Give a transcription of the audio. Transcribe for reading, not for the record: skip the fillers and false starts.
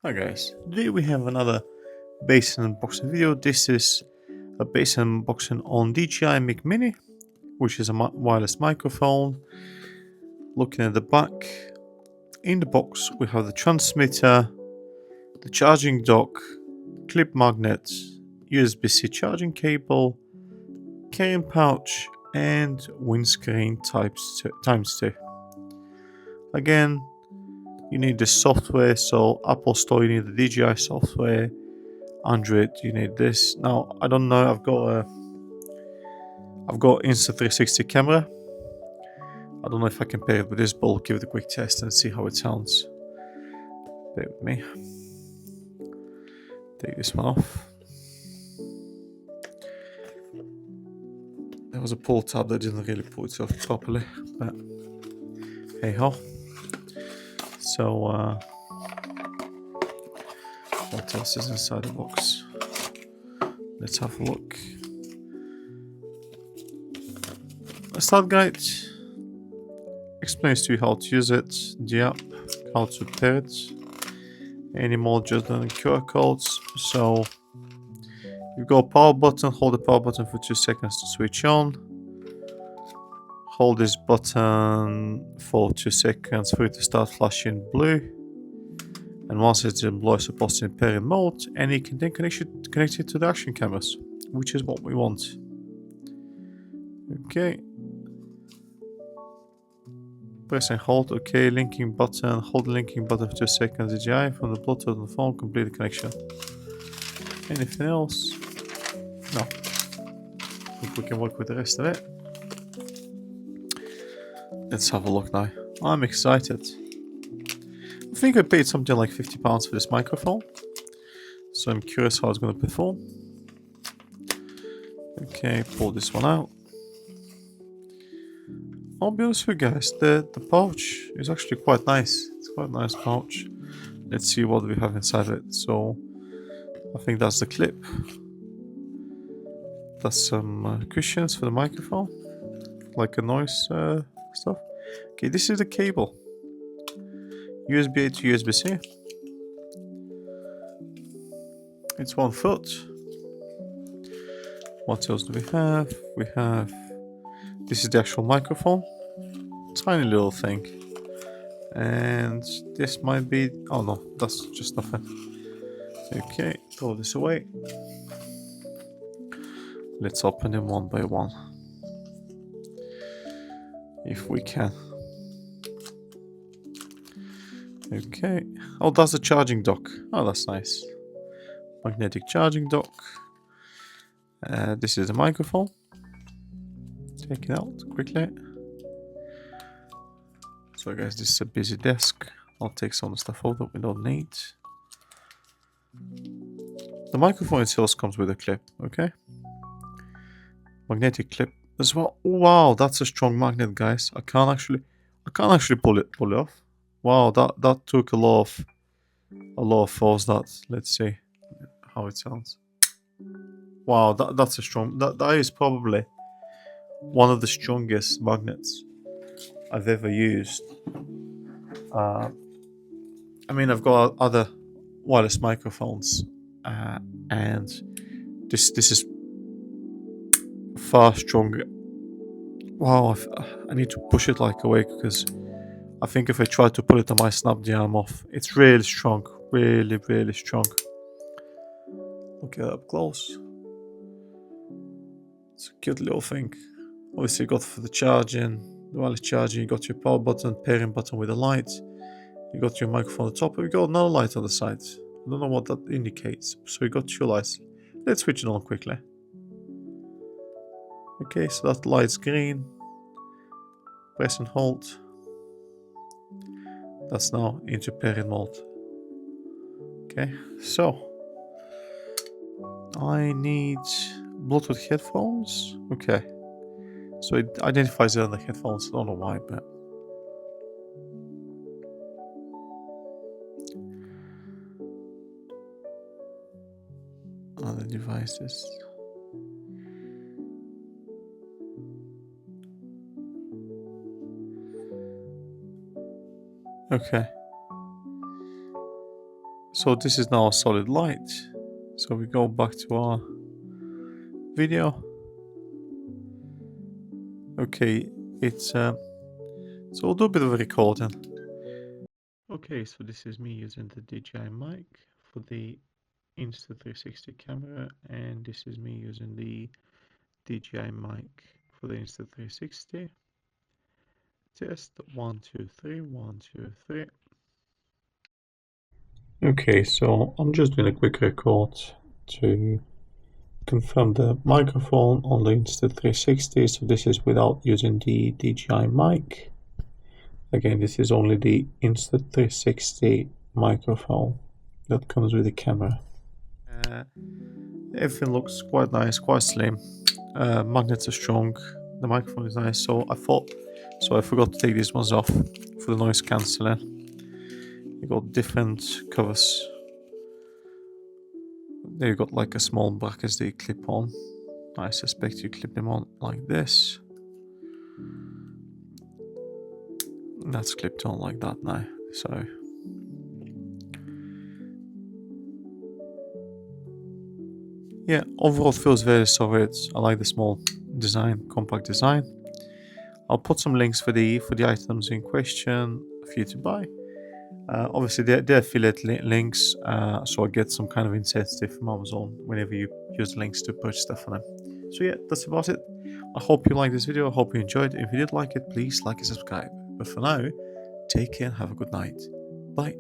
Hi guys, today we have another bass unboxing video. This is a bass unboxing on DJI Mic Mini, which is a wireless microphone. Looking at the back, in the box we have the transmitter, the charging dock, clip magnet, USB-C charging cable, carrying pouch, and windscreen times 2. Again, you need the software, so Apple Store you need the DJI software. Android you need this. Now I don't know, I've got Insta360 camera. I don't know if I can pair it with this, but I'll give it a quick test and see how it sounds. Bear with me. Take this one off. There was a pull tab that didn't really pull itself properly, but hey ho. So what else is inside the box? Let's have a look. A start guide explains to you how to use it, the app, how to pair it, any more just than QR codes. So you've got a power button, hold the power button for 2 seconds to switch on. Hold this button for 2 seconds for it to start flashing blue. And once it's in blue, it's supposed to be in pairing mode, and you can then connect it to the action cameras, which is what we want. Okay. Press and hold, okay, linking button, hold the linking button for 2 seconds, DJI from the Bluetooth on the phone, complete the connection. Anything else? No. I think we can work with the rest of it. Let's have a look now. I'm excited. I think I paid something like £50 for this microphone, so I'm curious how it's going to perform. Okay, pull this one out. I'll be honest with you guys, the pouch is actually quite nice. It's quite a nice pouch. Let's see what we have inside it. So, I think that's the clip. That's some cushions for the microphone, like a noise stuff. Okay, this is the cable. USB-A to USB-C. It's 1 foot. What else do we have? We have... This is the actual microphone. Tiny little thing. And this might be... Oh no, that's just nothing. Okay, throw this away. Let's open them one by one. If we can. Okay. Oh, that's the charging dock. Oh, that's nice. Magnetic charging dock. This is the microphone. Take it out quickly. So guys, this is a busy desk. I'll take some of the stuff out that we don't need. The microphone itself comes with a clip, okay? Magnetic clip as well. Wow, that's a strong magnet, guys. I can't actually pull it off. Wow, that took a lot of force. Let's see how it sounds. Wow, that's a strong. That is probably one of the strongest magnets I've ever used. I mean, I've got other wireless microphones, and this is far stronger. Wow, I need to push it like away, because I think if I try to pull it on my snap the arm off. It's really strong, really strong. Look at it up close. It's a cute little thing. Obviously you got for the charging, the wireless charging, you got your power button, pairing button with a light. You got your microphone on the top, and you got another light on the side. I don't know what that indicates. So you got 2 lights. Let's switch it on quickly. Okay, so that light's green. Press and hold. That's now into pairing mode. Okay, so I need Bluetooth headphones. Okay, so it identifies it on the headphones. I don't know why, but other devices. Okay. So this is now a solid light. So we go back to our video. Okay, so we'll do a bit of a recording. Okay, so this is me using the DJI mic for the Insta360 camera, and this is me using the DJI mic for the Insta360. Test 1, 2, 3, 1, 2, 3. Okay, so I'm just doing a quick record to confirm the microphone on the Insta360. So this is without using the DJI mic. Again, this is only the Insta360 microphone that comes with the camera. Everything looks quite nice, quite slim. Magnets are strong. The microphone is nice. So I forgot to take these ones off for the noise cancelling. You got different covers. There you got like a small brackets that you clip on. I suspect you clip them on like this. That's clipped on like that now. So yeah, overall feels very solid. I like the small design, compact design. I'll put some links for the items in question for you to buy. Obviously, they're affiliate links, so I get some kind of incentive from Amazon whenever you use links to purchase stuff on them. So yeah, that's about it. I hope you liked this video. I hope you enjoyed it. If you did like it, please like and subscribe. But for now, take care and have a good night. Bye.